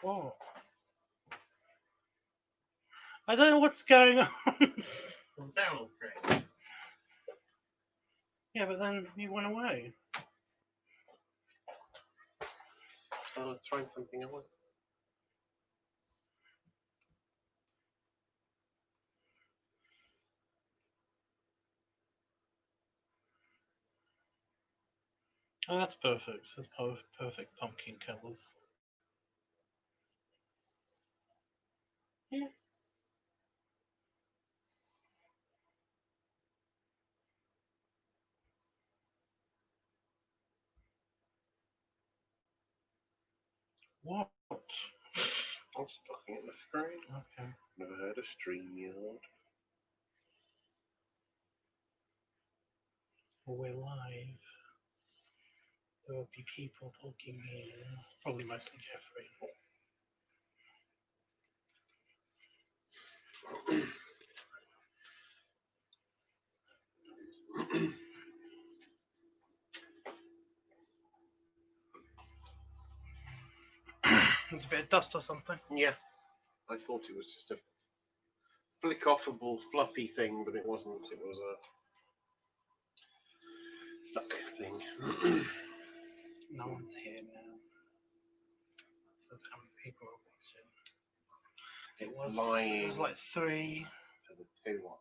What? I don't know what's going on. From down on screen. Yeah, but then you went away. I was trying something else. Oh, that's perfect. That's perfect pumpkin colours. Yeah. What? I'm just looking at the screen. Okay. Never heard of StreamYard. We're live. There will be people talking here. Probably mostly Jeffrey. There's a bit of dust or something. Yeah, I thought it was just a flick-offable, fluffy thing, but it wasn't. It was a stuck thing. No one's here now. That says how many people are watching. It was Lying. like 3. Who what?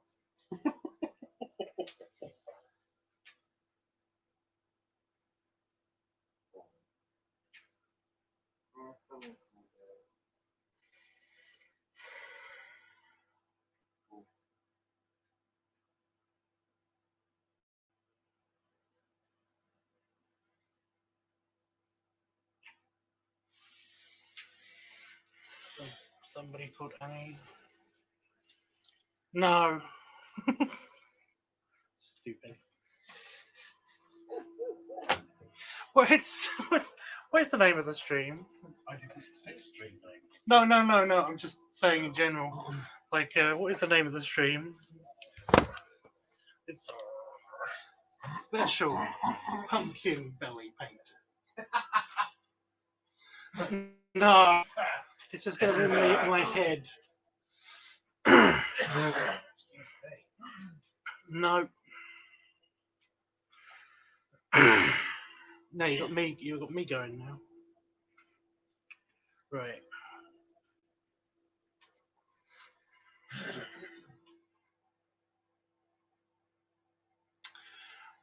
Somebody called Annie. No. Stupid. What's the name of the stream? I didn't say stream name. No. I'm just saying in general. Like, what is the name of the stream? It's special pumpkin belly paint. No, it's just gonna be my head. No. No, you got me going now. Right. I'm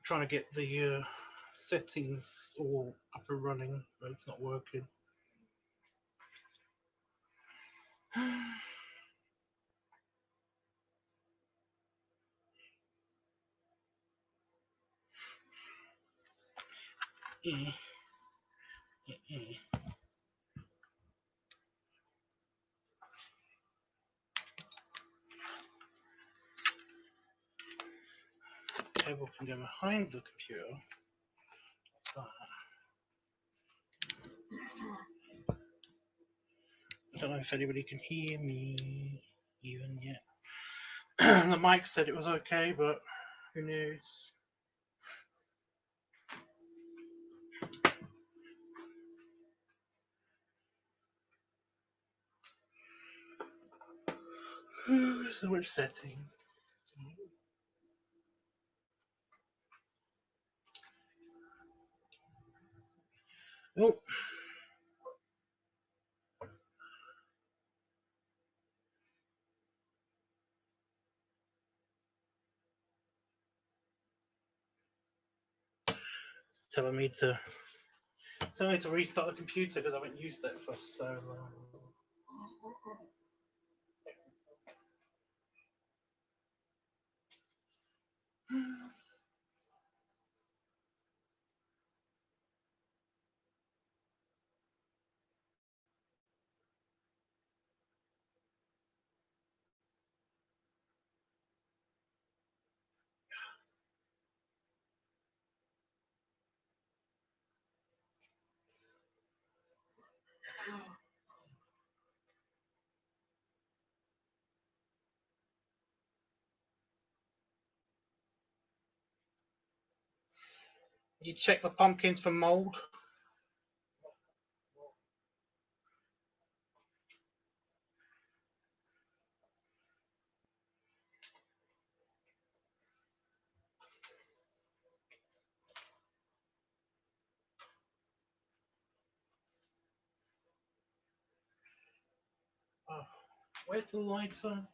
trying to get the settings all up and running, but it's not working. Cable can go behind the computer. I don't know if anybody can hear me even yet. The mic said it was okay, but who knows? So much setting. Oh. It's telling me to restart the computer because I haven't used it for so long. You check the pumpkins for mold. Where's the lighter?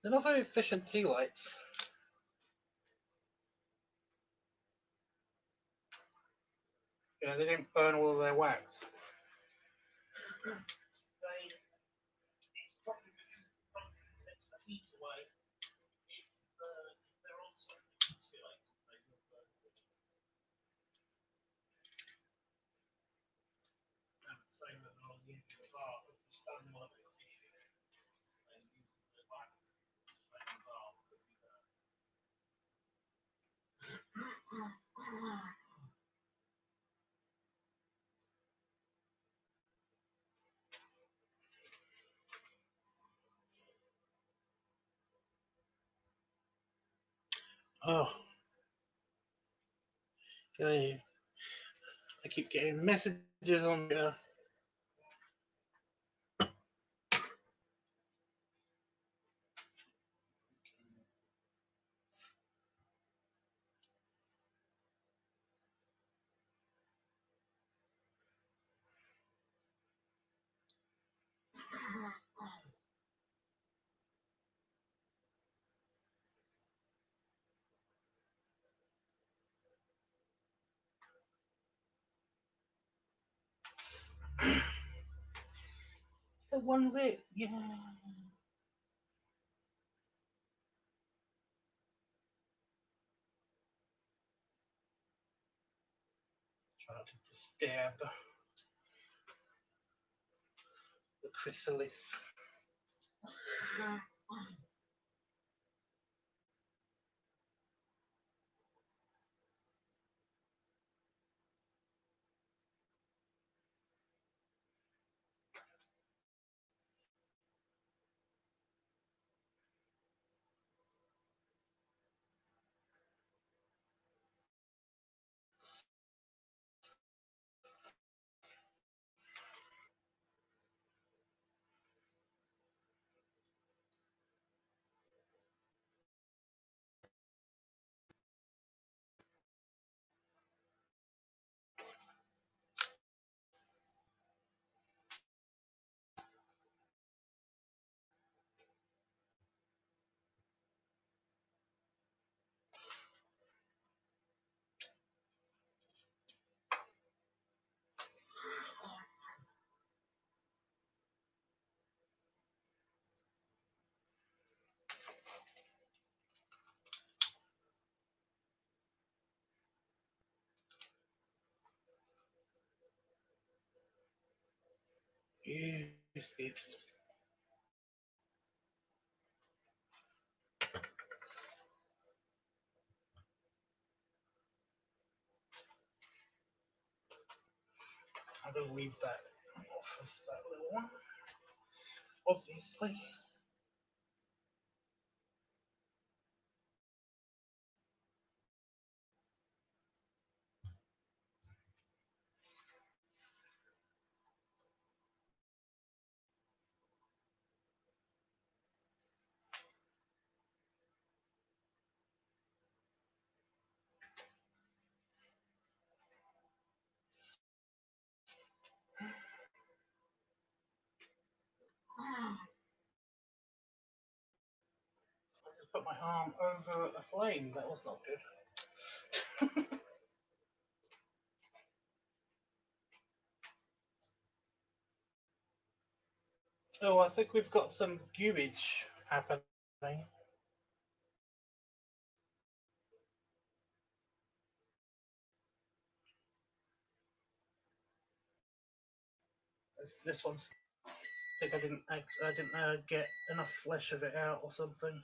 They're not very efficient tea lights. You know, they didn't burn all of their wax. It's probably because the pumpkin takes the heat away. If they're on something too late, they will burn. I'm saying that they're on the end of the bar, but you stand them on a bit of tissue and use the wax to make the bar could be there. Oh, I keep getting messages on there. The one lit, yeah. Trying to disturb the chrysalis. Yes, baby. I'm gonna leave that off of that little one, obviously. I just put my arm over a flame. That was not good. Oh, I think we've got some gewage happening. This one's. I think I didn't get enough flesh of it out or something.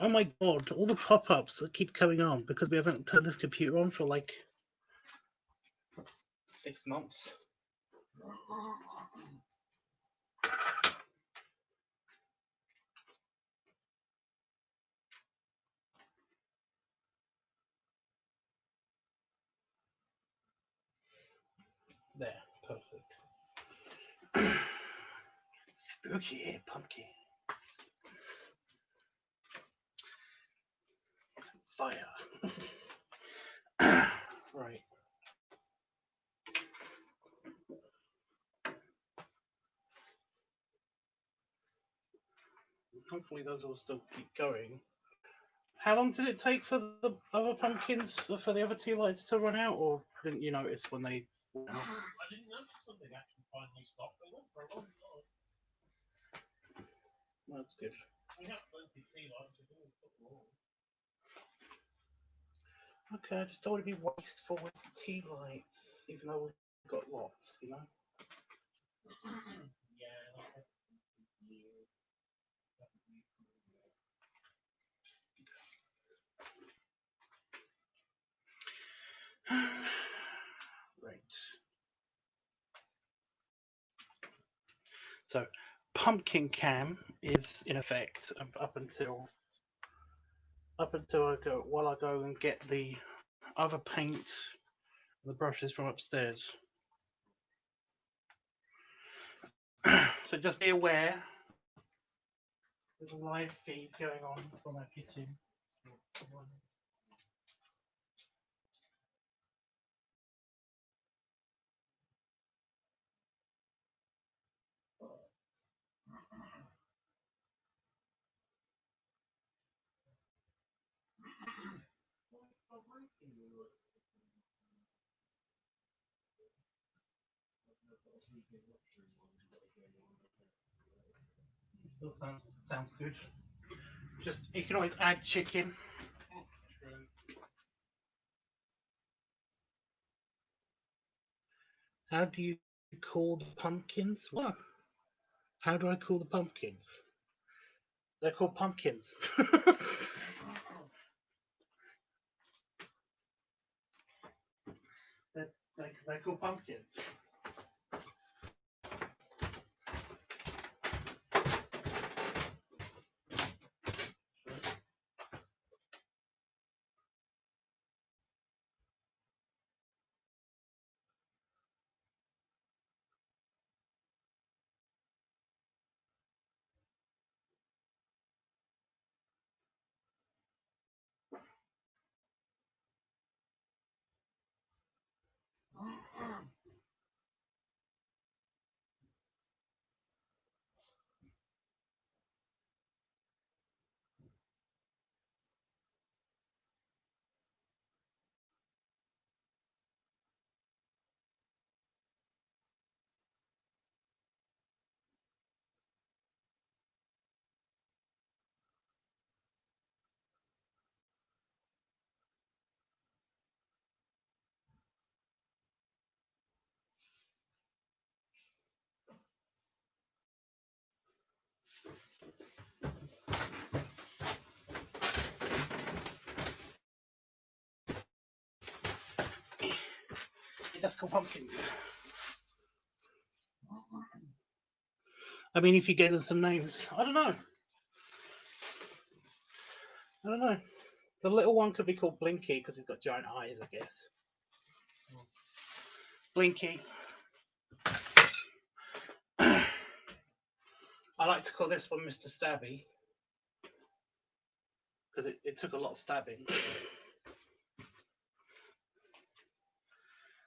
Oh my god, all the pop-ups that keep coming on because we haven't turned this computer on for like 6 months. There, perfect. Spooky pumpkin. Fire. Right. Hopefully those will still keep going. How long did it take for the other pumpkins, for the other tea lights to run out, or didn't you notice when they went off? I didn't notice when they actually finally stopped. They went for a long time. That's good. We have plenty of tea lights. We can always put more on. Okay, I just don't want to be wasteful with the tea lights, even though we've got lots, you know? Yeah, Right. So, pumpkin cam is in effect up until I go and get the other paint and the brushes from upstairs. So just be aware there's a live feed going on from our kitchen. Still sounds good. Just you can always add chicken. How do you call the pumpkins? What? How do I call the pumpkins? They're called pumpkins. they're called pumpkins. Just called pumpkins. I mean, if you gave them some names, I don't know. The little one could be called Blinky because he's got giant eyes, I guess. Blinky. I like to call this one Mr. Stabby because it took a lot of stabbing.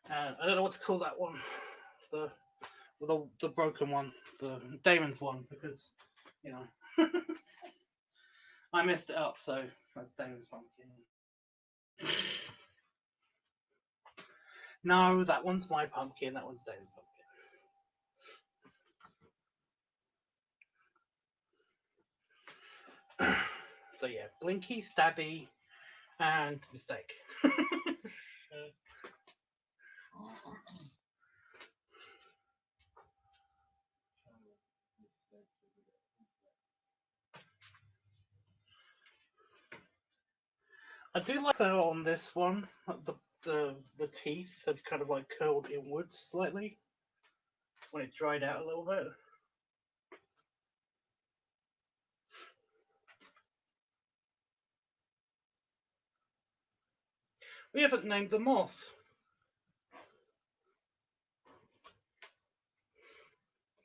And I don't know what to call that one. The broken one, the Damon's one, because you know I messed it up, so that's Damon's pumpkin. No, that one's my pumpkin. That one's Damon's pumpkin. So yeah, Blinky, Stabby, and Mistake. I do like though on this one, the teeth have kind of like curled inwards slightly when it dried out a little bit. We haven't named the moth.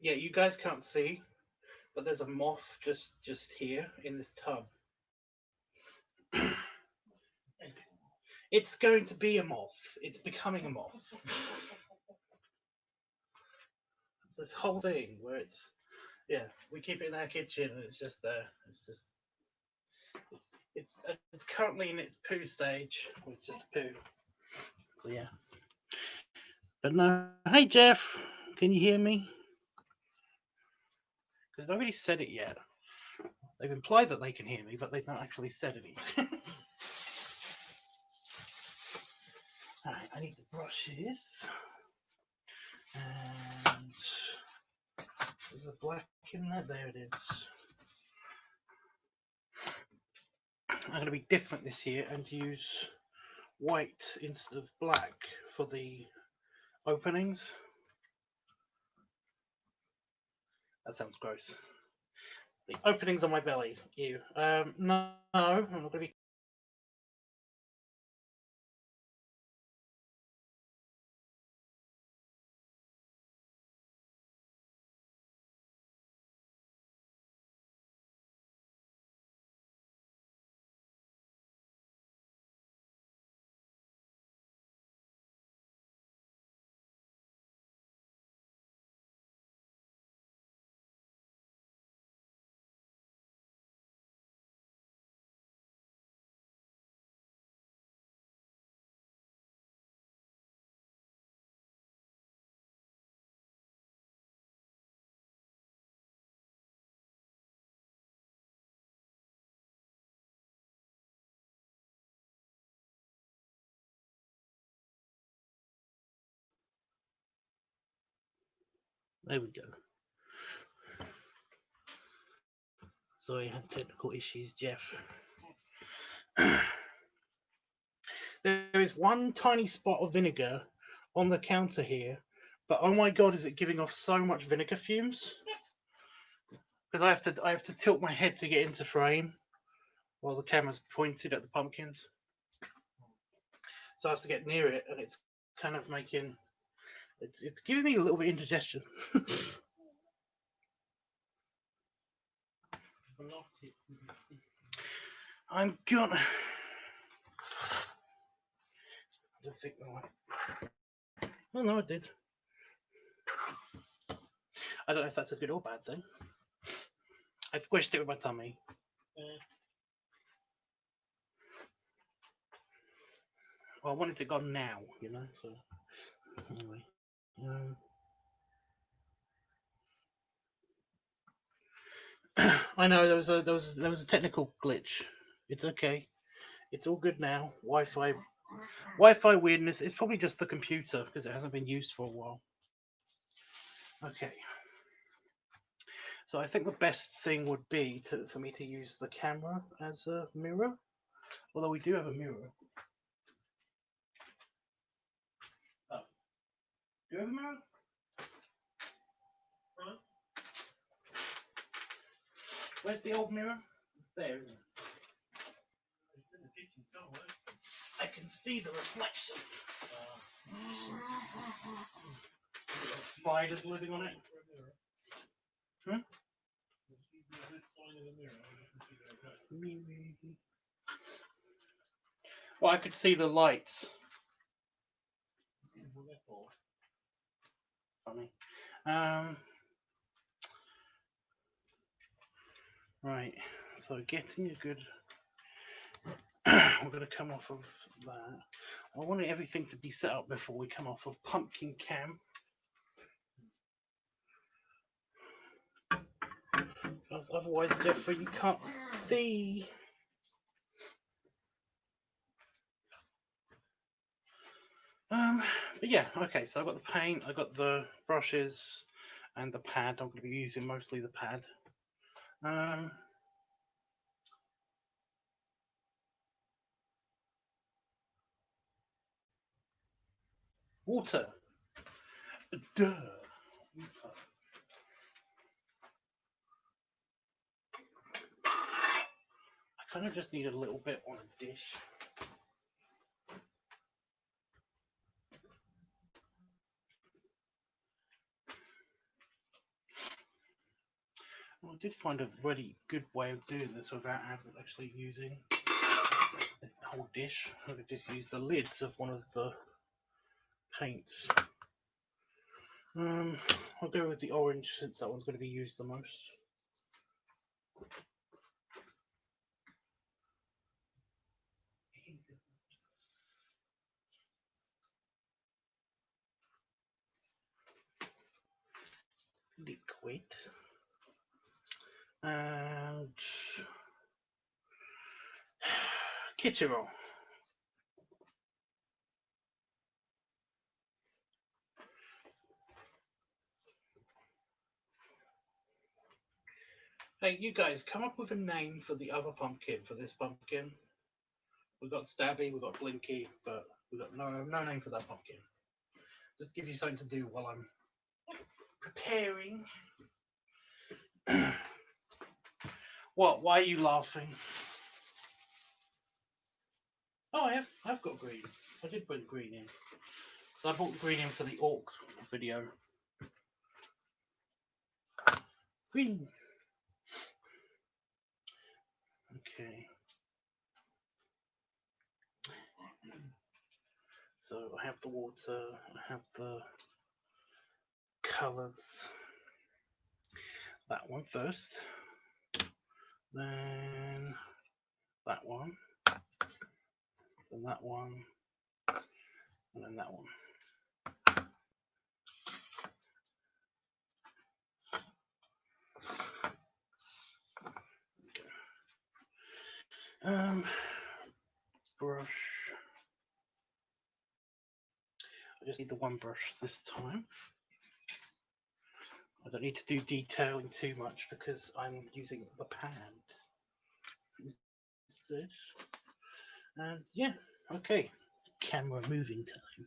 Yeah, you guys can't see, but there's a moth just here in this tub. It's going to be a moth. It's becoming a moth. It's this whole thing where it's, yeah, we keep it in our kitchen and it's just there. It's currently in its poo stage. It's just a poo. So yeah. But no, hey Jeff, can you hear me? Because nobody said it yet. They've implied that they can hear me, but they've not actually said anything. Alright, I need the brushes. And is the black in there? There it is. I'm going to be different this year and use white instead of black for the openings. That sounds gross. The openings on my belly. Ew. No, I'm not going to be. There we go. Sorry, I had technical issues, Jeff. There is one tiny spot of vinegar on the counter here, but oh my god, is it giving off so much vinegar fumes? Because I have to tilt my head to get into frame while the camera's pointed at the pumpkins. So I have to get near it, and it's kind of making it's giving me a little bit of indigestion. I'm gonna. I think oh no, I did. I don't know if that's a good or bad thing. I squished it with my tummy. Well, I wanted it gone now, you know. So anyway, I know there was a technical glitch. It's okay. It's all good now. Wi-Fi weirdness. It's probably just the computer because it hasn't been used for a while. Okay. So I think the best thing would be for me to use the camera as a mirror. Although we do have a mirror. Oh. Do you have a mirror? Huh? Where's the old mirror? It's there, isn't it? It's in the kitchen somewhere. I can see the reflection. Spiders living on it. Hmm? Well, I could see the lights. Funny. Right. So getting a good. We're going to come off of that. I wanted everything to be set up before we come off of pumpkin cam. Because otherwise, Jeffrey, you can't see. But yeah, okay, so I've got the paint, I've got the brushes and the pad. I'm going to be using mostly the pad. Water. Duh. I kind of just need a little bit on a dish. Well, I did find a really good way of doing this without actually using the whole dish. I could just use the lids of one of the paints. I'll go with the orange since that one's going to be used the most. Liquid. And kitchen roll. Hey, you guys, come up with a name for the other pumpkin, for this pumpkin. We've got Stabby, we've got Blinky, but we've got no name for that pumpkin. Just give you something to do while I'm preparing. What? Why are you laughing? Oh, I've got green. I did put green in. So I bought green in for the orc video. Green. Okay. So I have the water, I have the colours. That one first. Then that one. Then that one. And then that one. Okay. Brush. I just need the one brush this time. I don't need to do detailing too much because I'm using the pan instead. And yeah, okay. Camera moving time.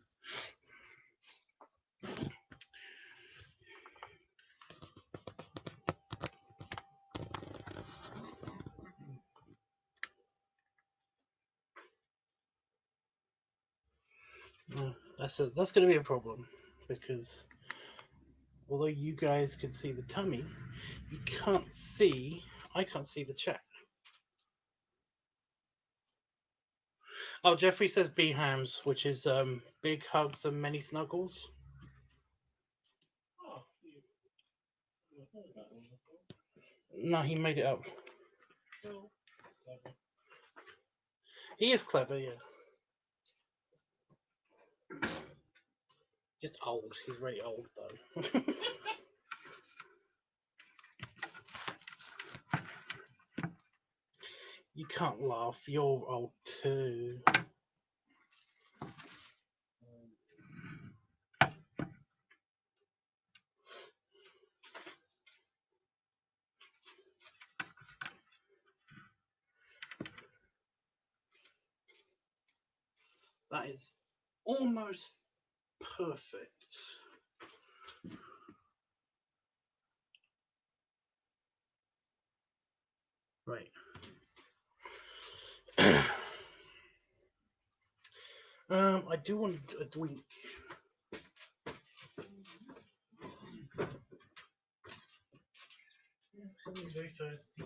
That's going to be a problem because although you guys can see the tummy, you can't see. I can't see the chat. Oh, Jeffrey says B-hams, which is big hugs and many snuggles. No, he made it up. He is clever, yeah. Just old. He's very old though. You can't laugh. You're old too. That is almost perfect. Right. I do want a drink. I'm very thirsty.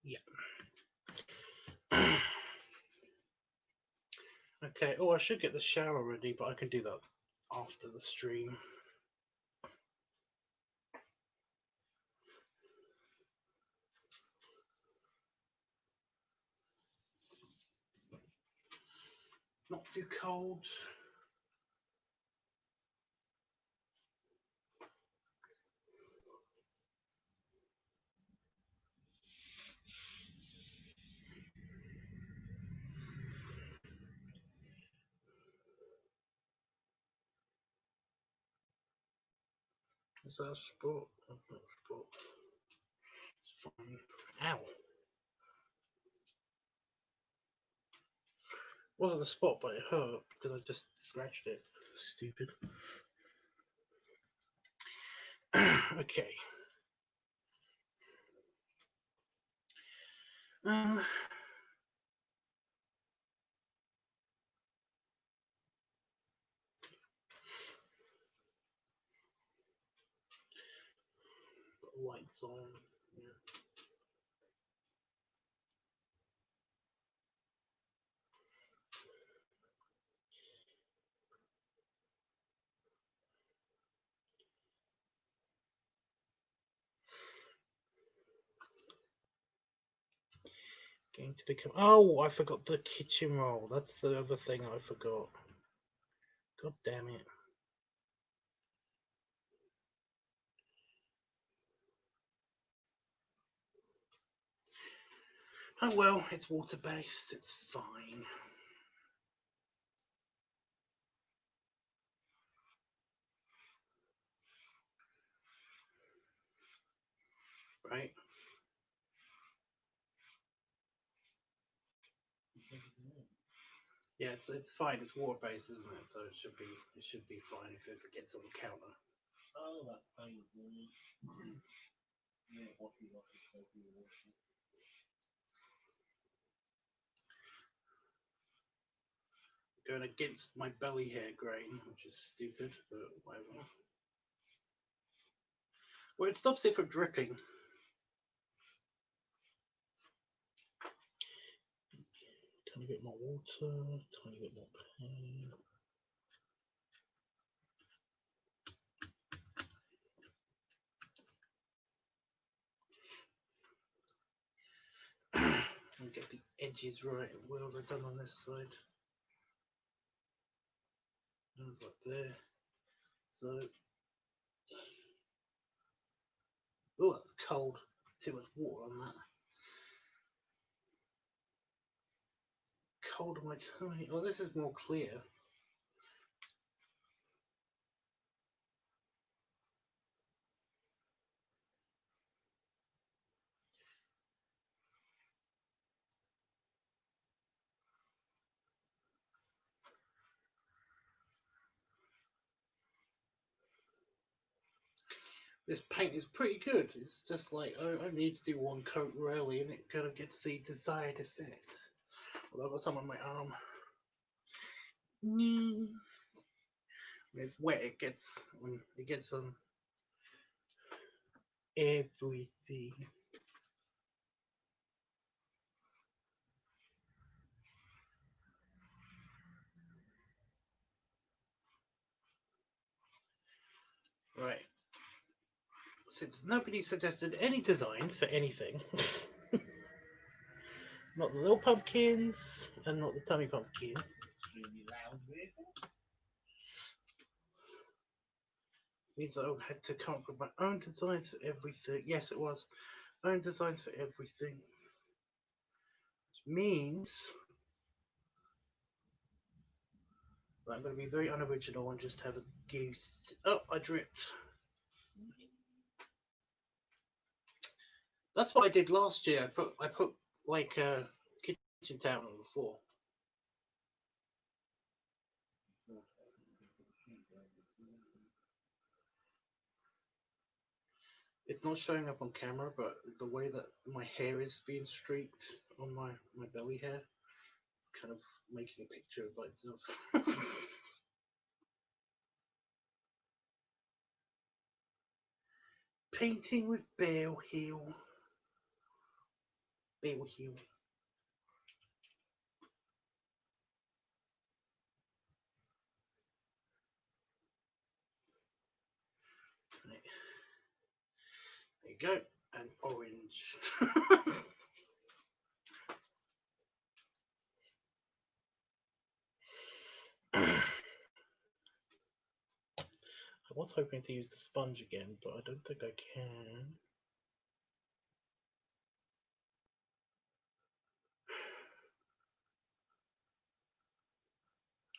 Yeah. Okay. Oh, I should get the shower ready, but I can do that after the stream. It's not too cold. Is that a spot? That's not a spot. It's fine. Ow. Wasn't a spot, but it hurt because I just scratched it. Stupid. Okay. Got lights on. Yeah. Going to become. Oh, I forgot the kitchen roll. That's the other thing I forgot. God damn it. Oh well, it's water based. It's fine. Right? Yeah, it's fine. It's water based, isn't it? So it should be fine if it gets on the counter. Oh, that painful. Yeah, washy, soapy, washy. Going against my belly hair grain, which is stupid, but whatever. Well, it stops it from dripping. Tiny bit more water, tiny bit more paint. And get the edges right. What have I done on this side? That was like there. So, oh, that's cold. Too much water on that. Cold on my tummy. Oh, this is more clear. This paint is pretty good. It's just like I need to do one coat really, and it kind of gets the desired effect. Although I've got some on my arm. When it's wet, it gets on everything. Right. Since nobody suggested any designs for anything, not the little pumpkins and not the tummy pumpkin. Extremely loud vehicle. Means I had to come up with my own designs for everything. Yes, it was own designs for everything, which means that I'm going to be very unoriginal and just have a goose. Oh, I dripped. That's what I did last year. I put like a kitchen towel on the floor. It's not showing up on camera, but the way that my hair is being streaked on my belly hair, it's kind of making a picture by itself. Painting with Bale Hill. Bale Hill. Right. There you go. And orange. I was hoping to use the sponge again, but I don't think I can.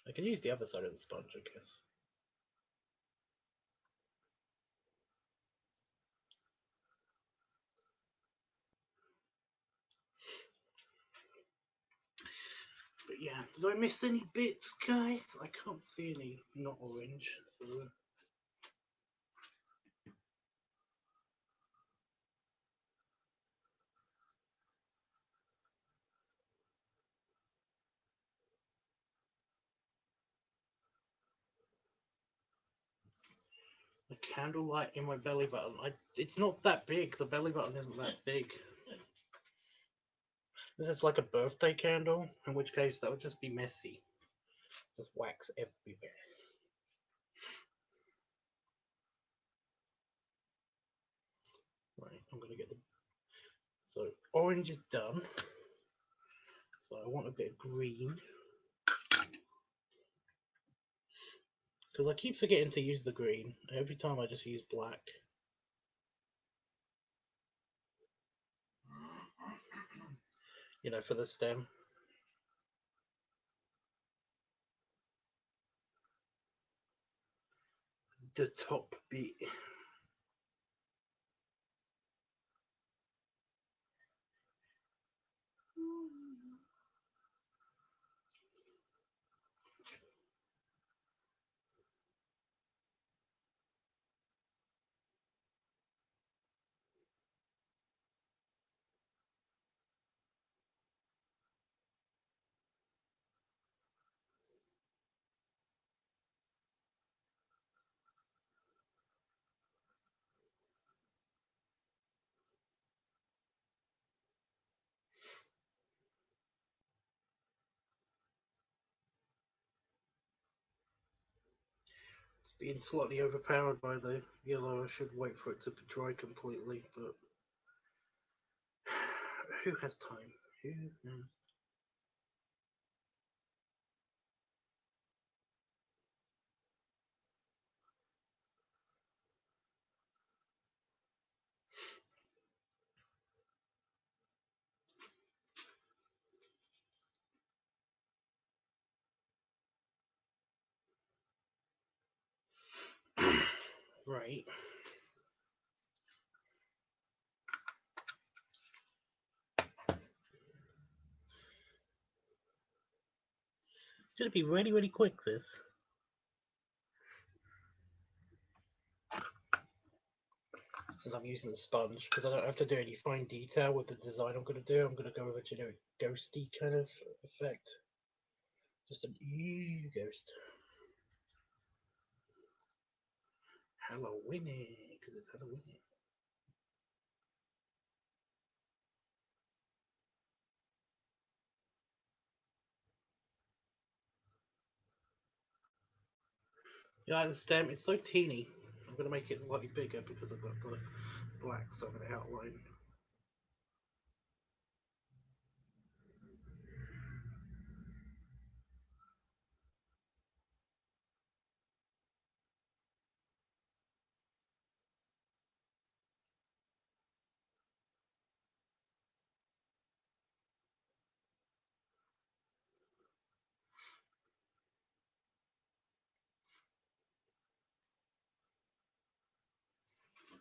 I can use the other side of the sponge, I guess. But yeah, did I miss any bits, guys? I can't see any not orange. So the candlelight in my belly button. It's not that big. The belly button isn't that big. This is like a birthday candle, in which case that would just be messy. Just wax everywhere. Right, I'm gonna get the. So orange is done. So I want a bit of green. Because I keep forgetting to use the green. Every time I just use black. You know, for the stem. The top bit. It's being slightly overpowered by the yellow. I should wait for it to dry completely, but who has time? Who knows? Right. It's gonna be really, really quick, this. Since I'm using the sponge, because I don't have to do any fine detail with the design I'm gonna do, I'm gonna go with a generic ghosty kind of effect. Just an ew ghost. Halloween, because it's Halloween. Yeah, the stem, it's so teeny. I'm gonna make it slightly bigger because I've got the blacks on the outline.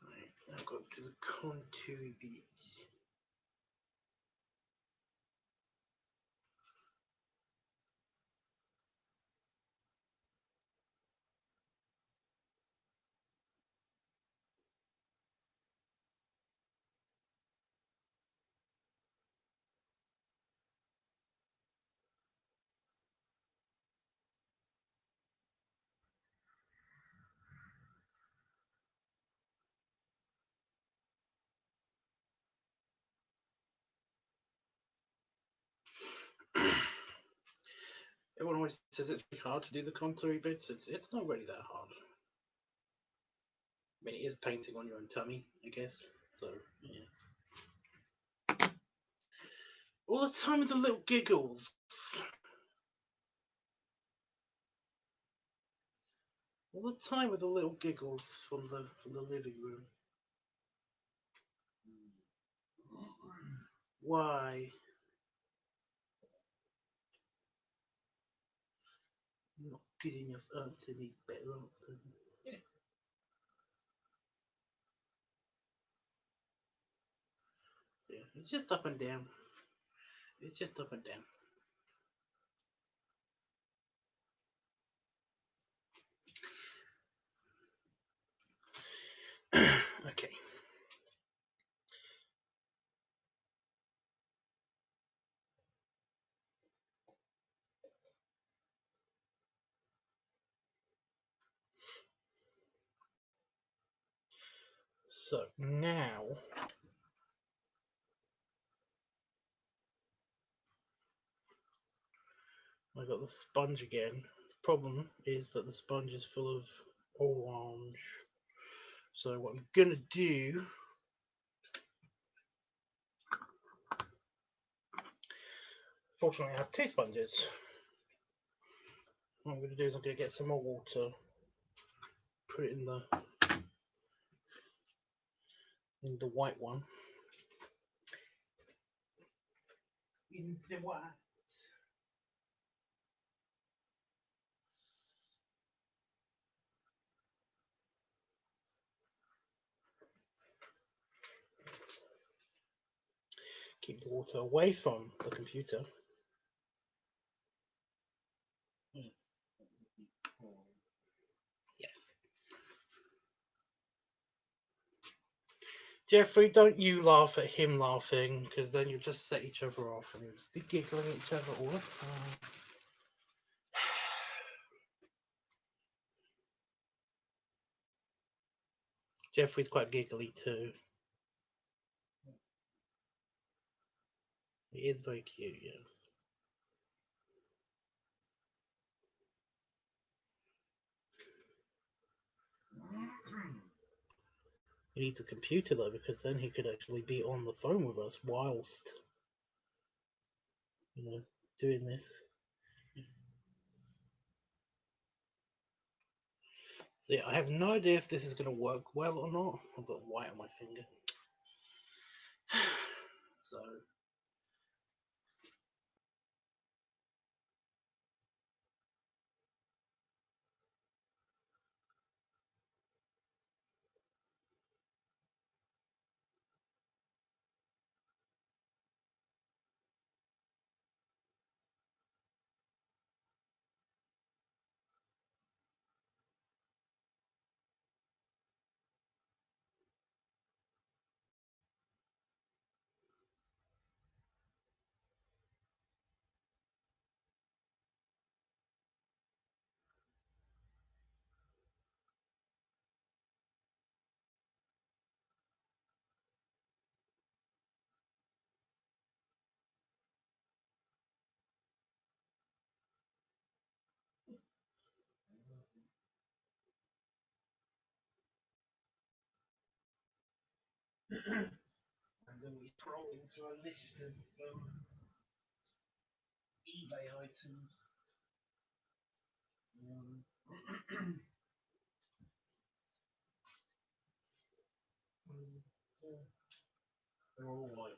Right, now go up to the contour beads. Everyone always says it's really hard to do the contour bits. It's not really that hard. I mean, it is painting on your own tummy, I guess. So, yeah. All the time with the little giggles. All the time with the little giggles from the living room. Why? Not good enough answer, need better answer. Yeah, it's just up and down. It's just up and down. So now I got the sponge again. The problem is that the sponge is full of orange. So what I'm gonna do, fortunately I have two sponges. What I'm gonna do is I'm gonna get some more water, put it in the white one. In the white. Keep the water away from the computer. Yes. Jeffrey, don't you laugh at him laughing, because then you'll just set each other off and you'll just be giggling at each other all the time. Jeffrey's quite giggly too. He is very cute, yeah. He needs a computer though, because then he could actually be on the phone with us whilst, you know, doing this. So yeah, I have no idea if this is going to work well or not. I've got white on my finger. So And then we're scrolling through a list of eBay items. They're all like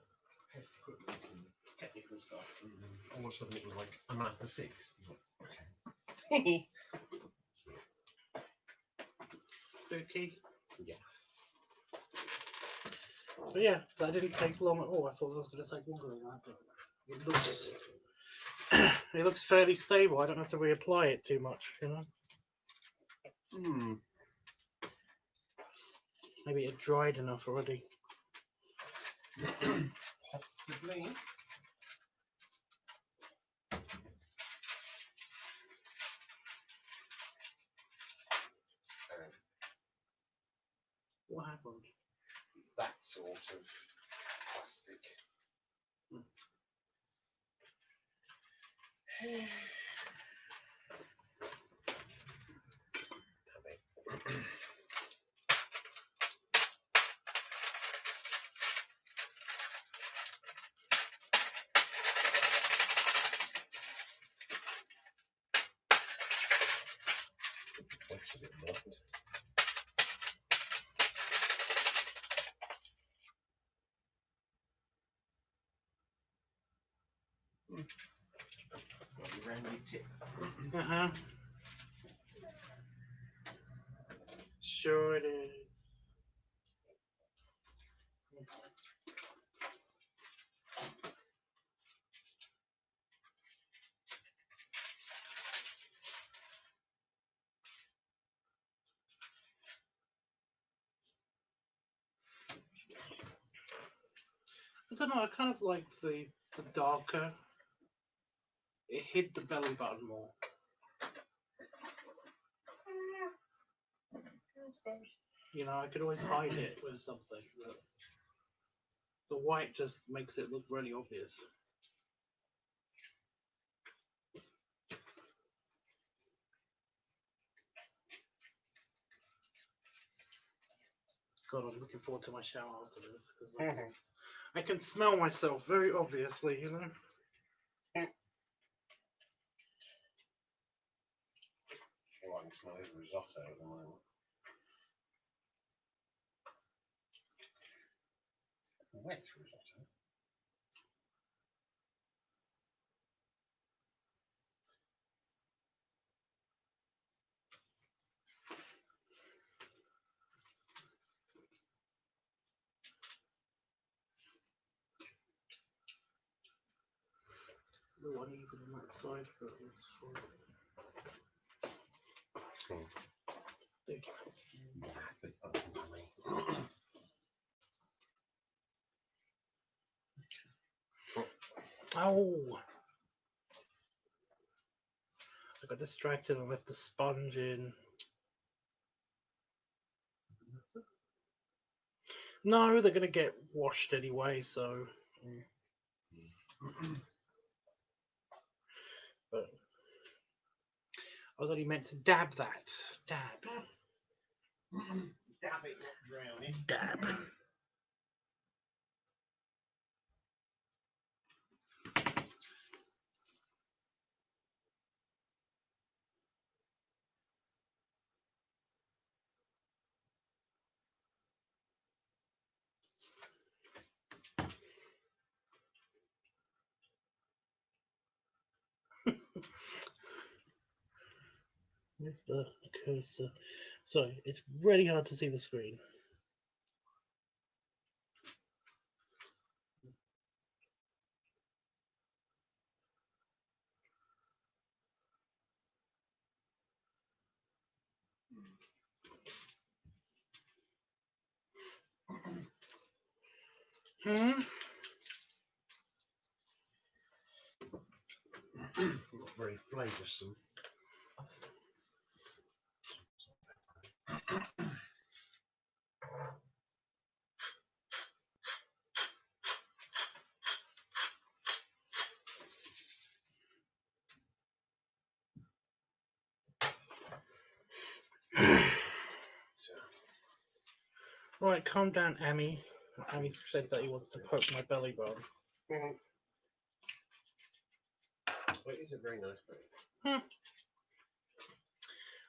test equipment and technical stuff, and then all of a sudden it was like a Mazda 6. Okay. okay. Yeah. But yeah, that didn't take long at all. I thought it was going to take longer than that, but it looks it looks fairly stable. I don't have to reapply it too much, you know. Maybe it dried enough already. Possibly. What happened? It's that sort of plastic. Looks a bit muffled. Rounded tip. Uh-huh. Sure it is. I don't know, I kind of liked the darker. It hid the belly button more. I suppose. You know, I could always hide it with something, but the white just makes it look really obvious. God, I'm looking forward to my shower after this. 'Cause I can smell myself very obviously, you know. Well, I can smell his risotto at the moment. Wet risotto. A little uneven on that side, but it's fine. Thank you. Oh! I got distracted and left the sponge in. No, they're gonna get washed anyway, so. But I was only meant to dab that. Dab. Dab it, not drown it. Dab. Where's the cursor? Sorry, it's really hard to see the screen. Hmm? Not very flavoursome. Right, calm down, Amy. Amy said that he wants to poke my belly button. Well, it is a very nice book.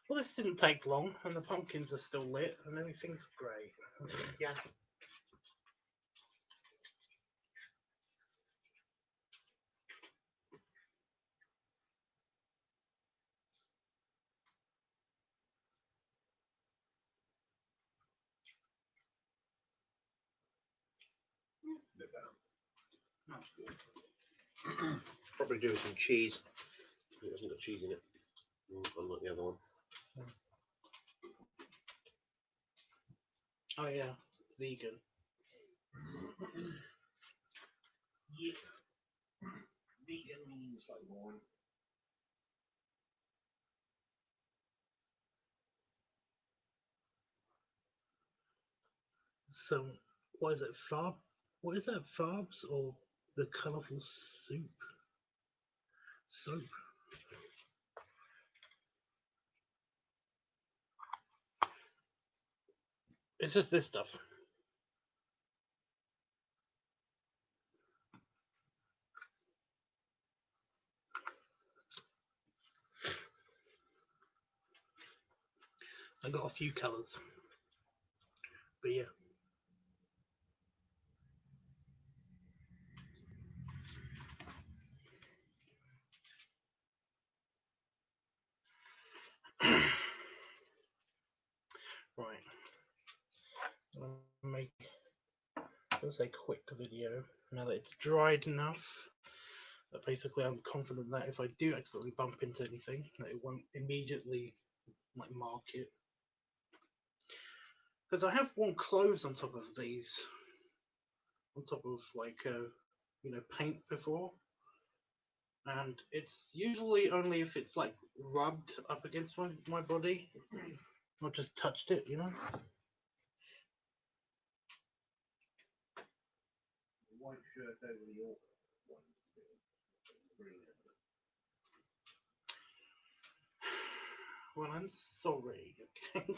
Well, this didn't take long, and the pumpkins are still lit, and everything's great. Yeah. Bit better. That's good. Probably do with some cheese. It hasn't got cheese in it. Unlike the other one. Oh yeah, it's vegan. Yeah. Vegan means like wine. So, what is it, farb? What is that, farbs or the colourful soup? Soap. It's just this stuff. I got a few colours, but yeah. Right. I'll make, let's say, quick video now that it's dried enough. That basically, I'm confident that if I do accidentally bump into anything, that it won't immediately like mark it. Because I have worn clothes on top of these, on top of like you know, paint before, and it's usually only if it's like rubbed up against my body, not just touched it, you know. white shirt over the order one. Green. Well, I'm sorry. Okay.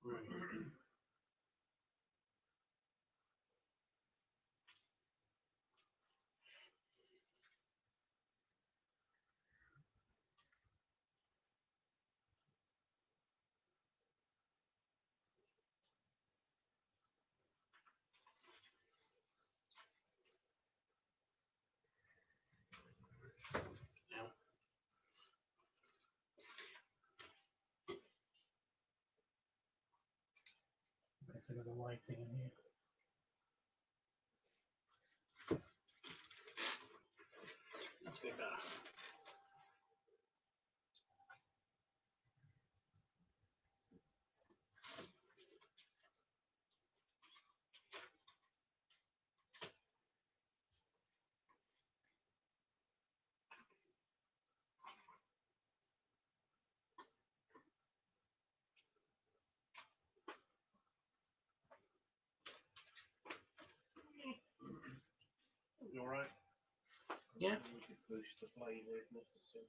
Right. Now, messing with the lighting in here. That's a bit better. You alright? Yeah. We could push the flavour if necessary.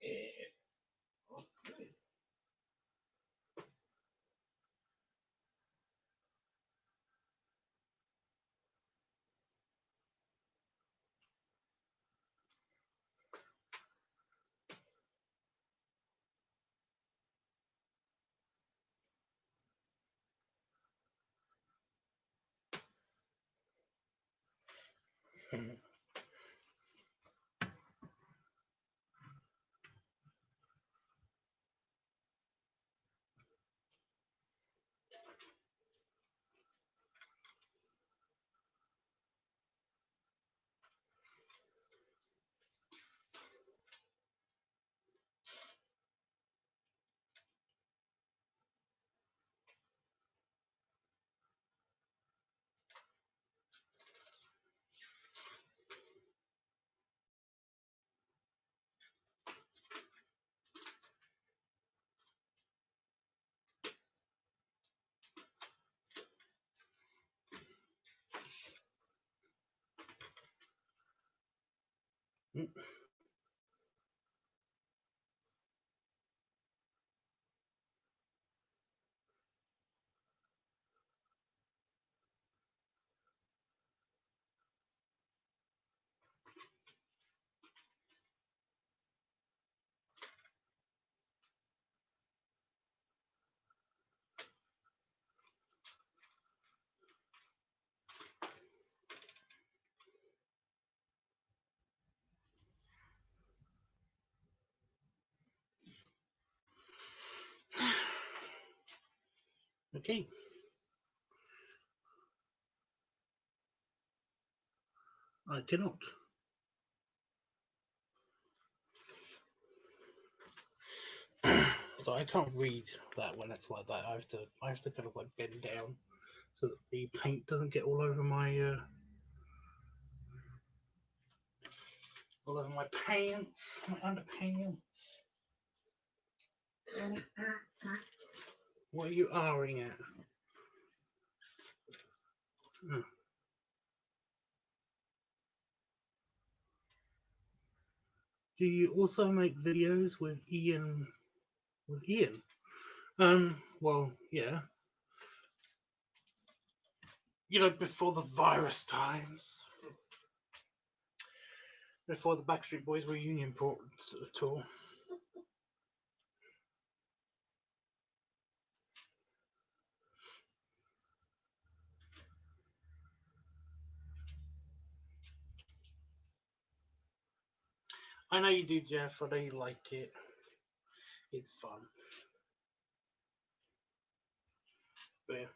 Yeah. Okay. Okay. I cannot. So I can't read that when it's like that. I have to kind of like bend down so that the paint doesn't get all over my pants, my underpants. What are you ahhing at? Hmm. Do you also make videos with Ian? With Ian? Well, yeah. You know, before the virus times, before the Backstreet Boys reunion tour. I know you do, Jeff. I know you like it. It's fun. But yeah.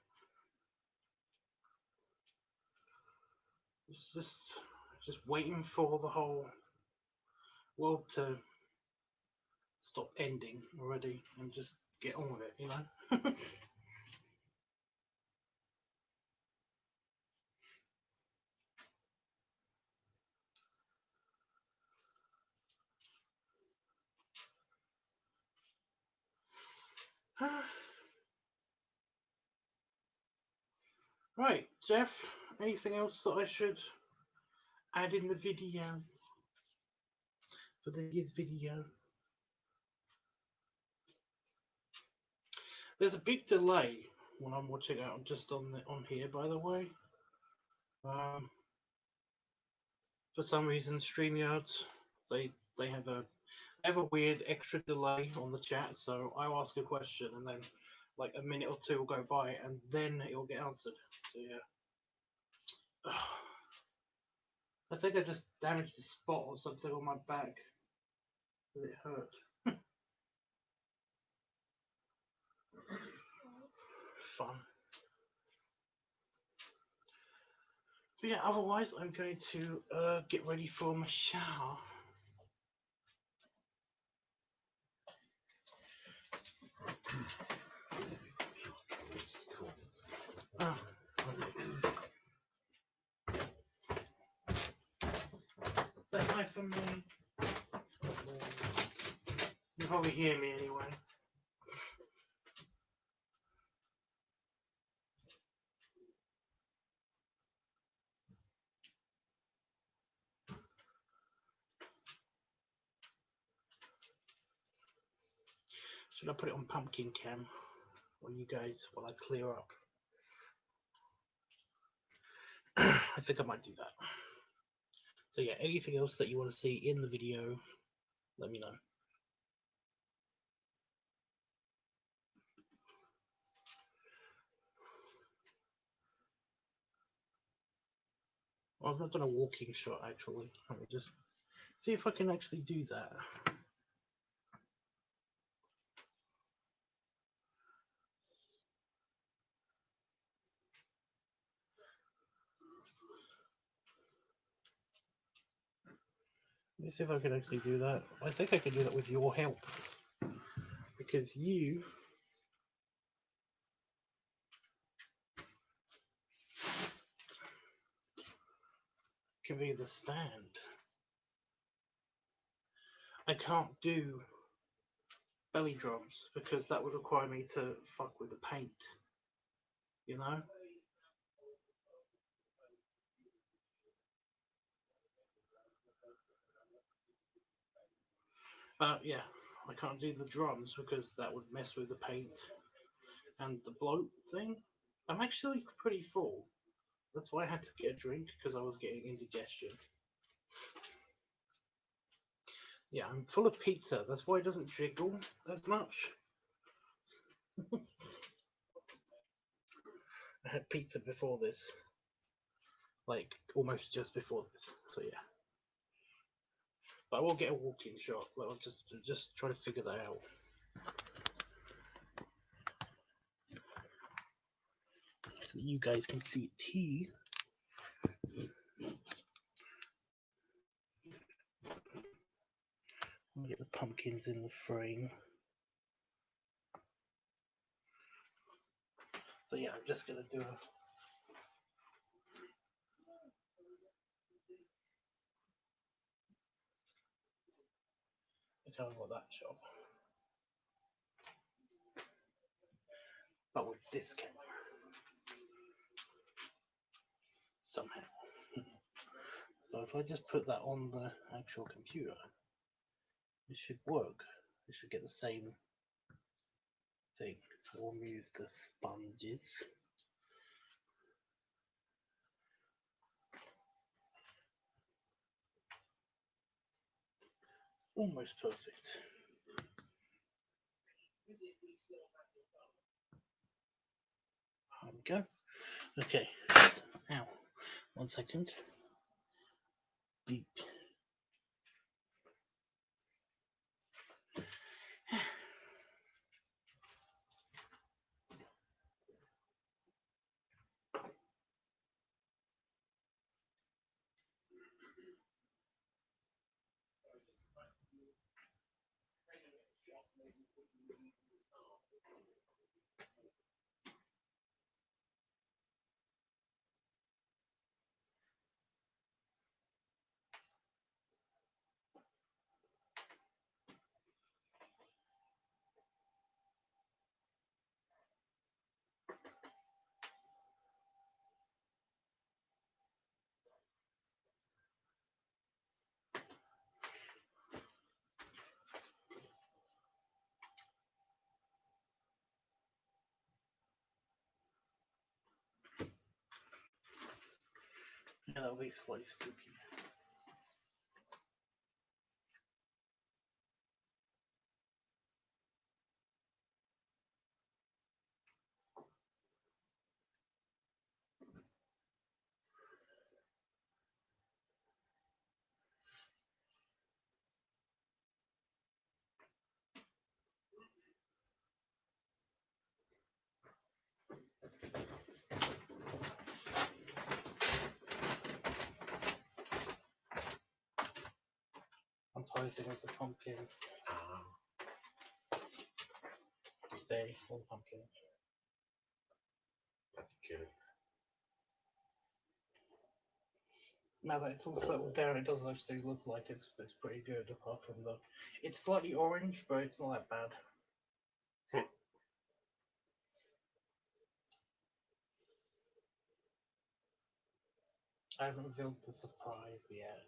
It's just waiting for the whole world to stop ending already and just get on with it, you know? Right, Jeff, anything else that I should add in the video? For this video? There's a big delay when I'm watching it just on here, by the way. For some reason, StreamYards they have a weird extra delay on the chat. So I'll ask a question and then like a minute or two will go by and then it will get answered. So yeah. I think I just damaged a spot or something on my back because it hurt. Fun. But yeah, otherwise I'm going to get ready for my shower. Oh, okay. Say hi for me. You probably hear me anyway. Should I put it on pumpkin cam? Or you guys while I clear up? I think I might do that. So yeah, anything else that you want to see in the video, let me know. Well, I've not done a walking shot actually. Let me just see if I can actually do that. Let me see if I can actually do that. I think I can do that with your help. Because you can be the stand. I can't do belly drums because that would require me to fuck with the paint. You know? Yeah, I can't do the drums because that would mess with the paint and the bloat thing. I'm actually pretty full. That's why I had to get a drink because I was getting indigestion. Yeah, I'm full of pizza. That's why it doesn't jiggle as much. I had pizza before this. Like, almost just before this. So, yeah. But I will get a walking shot. Like, I'll just try to figure that out. So that you guys can see it too. I'll get the pumpkins in the frame. So yeah, I'm just gonna do a I kind of want that shot. but with this camera somehow. So if I just put that on the actual computer, it should work. It should get the same thing. We'll move the sponges. Almost perfect. There we go. Okay. Ow. 1 second. Beep. Yeah, that'll be slightly spooky. I'm posing with the pumpkins. They all pumpkins. That's good. Now that it's all settled down, it does actually look like it's pretty good. Apart from the, it's slightly orange, but it's not that bad. I haven't revealed the surprise yet.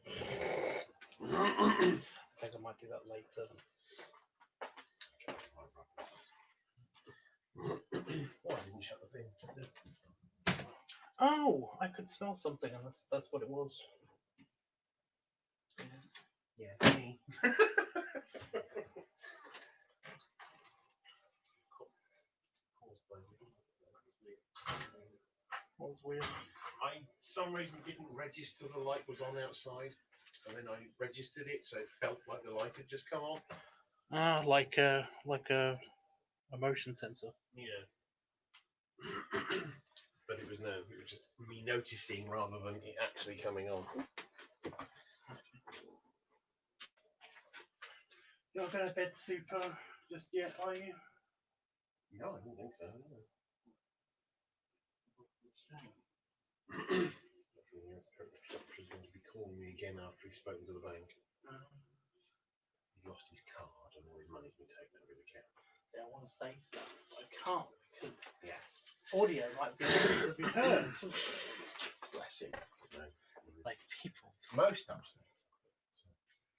I think I might do that later. Why didn't you shut the thing? Oh, I could smell something, and that's what it was. Yeah, me. What was weird? I, some reason, didn't register the light was on outside, and then I registered it, so it felt like the light had just come on. Ah, like a motion sensor. Yeah. But it was just me noticing rather than it actually coming on. You're not going to bed super just yet, are you? No, I didn't think so. No. She's going to be calling me again after he's spoken to the bank. He lost his card and all his money's been taken out of his account. See, I want to say stuff, but I can't because Yeah. audio might be able to be heard. Bless him. No, Like people. most upset.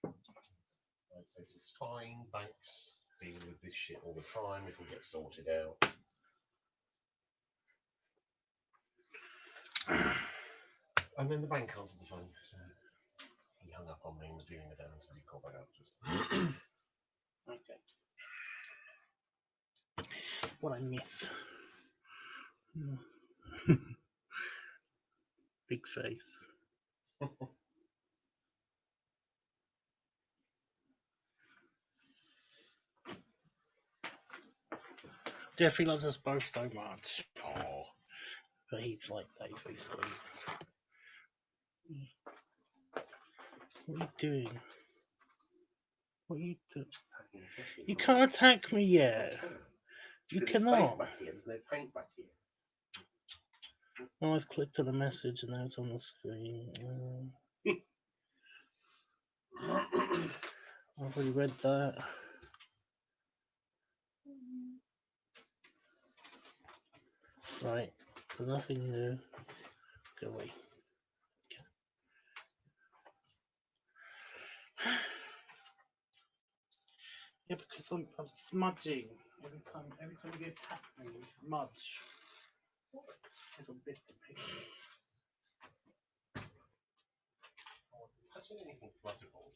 I'd say it's fine. Banks deal with this shit all the time. It'll get sorted out. And then the bank answered the phone, so he hung up on me and was dealing with them, so he called back afterwards. Okay. What I miss. Big face. Jeffrey loves us both so much. Oh. But he's like that, he's so sweet. What are you doing? What are you doing? You can't attack me yet. You cannot. There's no paint back here. Oh, I've clicked on a message and now it's on the screen. I've already read that. Right, so nothing new. Go away. Yeah, because I'm smudging every time you attack me, you smudge. Little bit of me. Touching anything fluttable.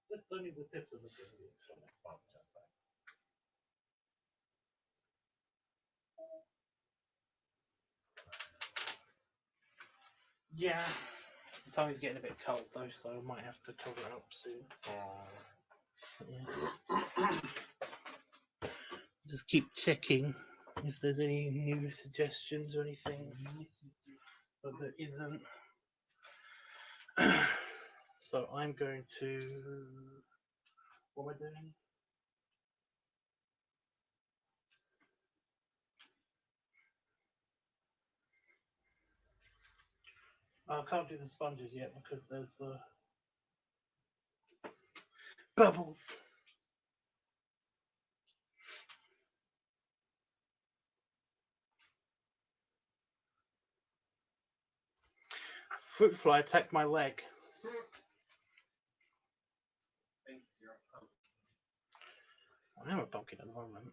Just only the tip of the fingers. Yeah, the time's getting a bit cold though, so I might have to cover it up soon. Yeah. Just keep checking if there's any new suggestions or anything, but there isn't. So I'm going to. What am I doing? Oh, I can't do the sponges yet because there's the bubbles. Fruit fly attacked my leg. I am a pumpkin at the moment.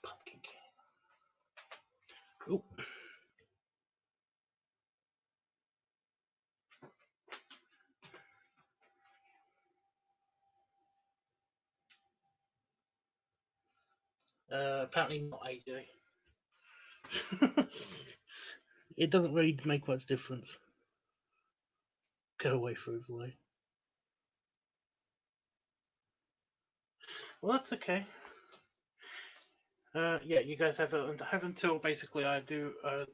Pumpkin king. Oop. Apparently not AJ. It doesn't really make much difference. Go away, fruit fly. Well, that's okay. Yeah, you guys have until basically I do a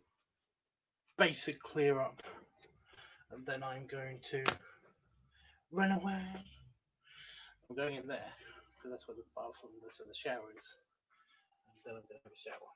basic clear up, and then I'm going to run away. I'm going in there because that's where the bathroom, that's where the shower is, and then I'm going to have a shower.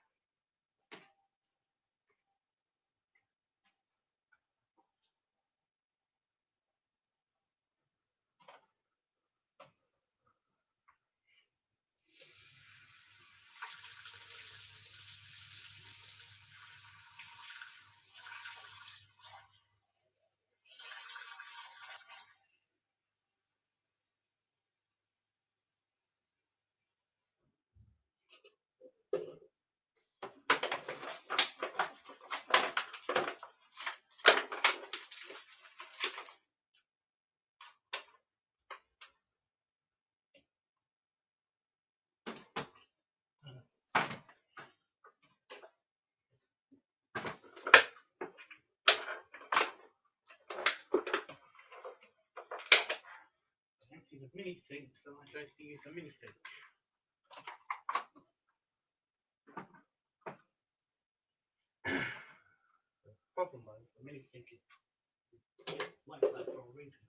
Empty the mini sink, so I'm going to use the mini sink. The problem though, the mini sink is like that for a reason.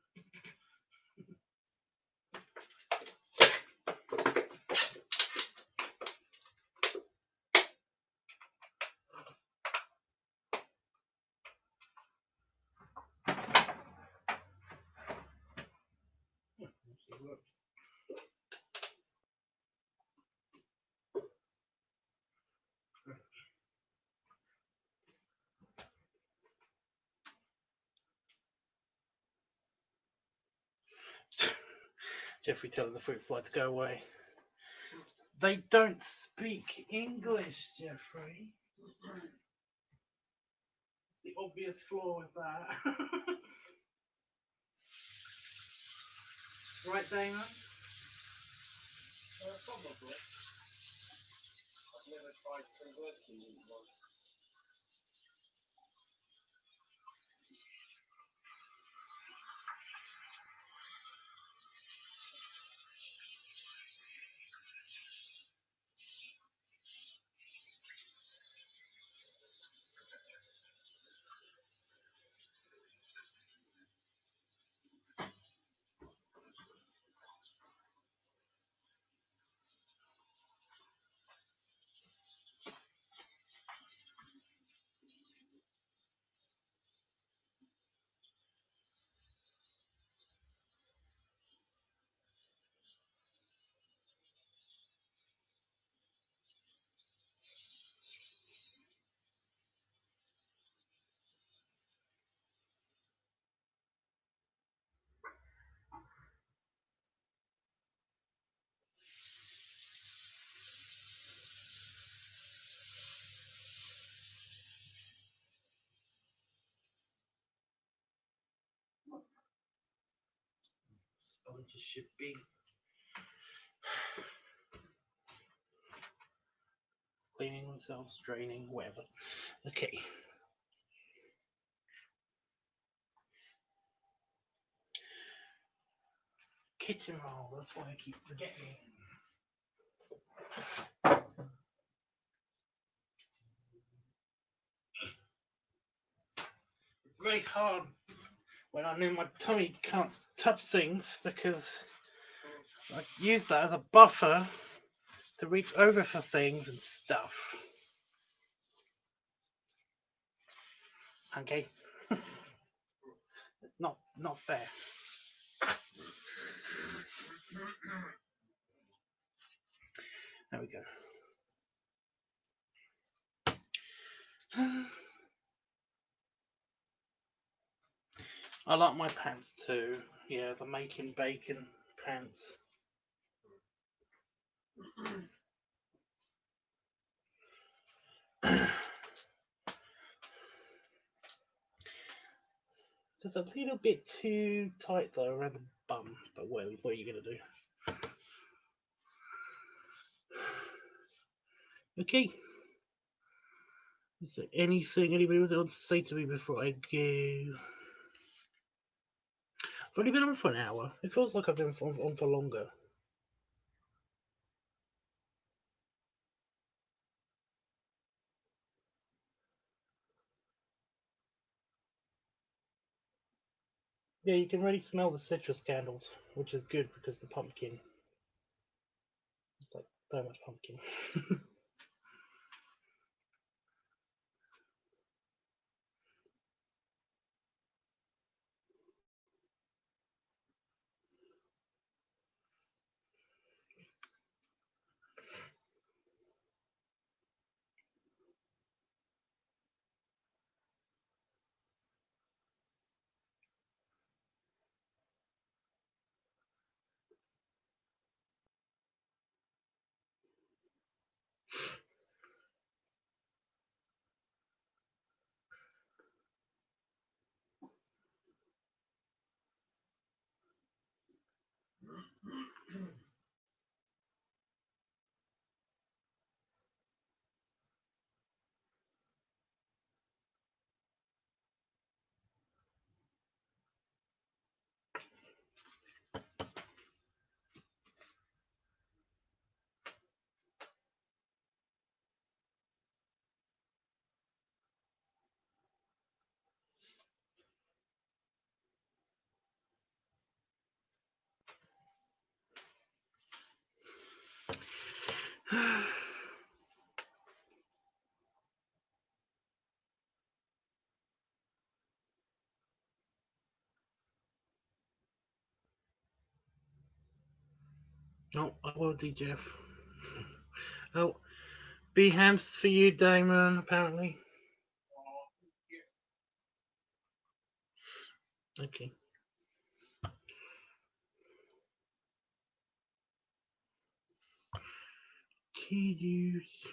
Actually worked. Jeffrey telling the fruit fly to go away. They don't speak English, Jeffrey. It's the obvious flaw with that. Right, Damon? Probably. I've never tried converting one. just should be cleaning themselves, draining, whatever. Okay. Kitchen roll, that's why I keep forgetting. It's very hard when I know my tummy can't touch things because I use that as a buffer to reach over for things and stuff. Okay. It's not fair. There we go. I like my pants too. Yeah, the making bacon pants. Just a little bit too tight though around the bum, but what are you gonna do? Okay. Is there anything anybody wants to say to me before I go? I've only been on for an hour. It feels like I've been on for longer. Yeah, you can really smell the citrus candles, which is good because the pumpkin. It's like so much pumpkin. Oh, I will do, Jeff. Oh, B-hams for you, Damon, apparently. Okay. Key news.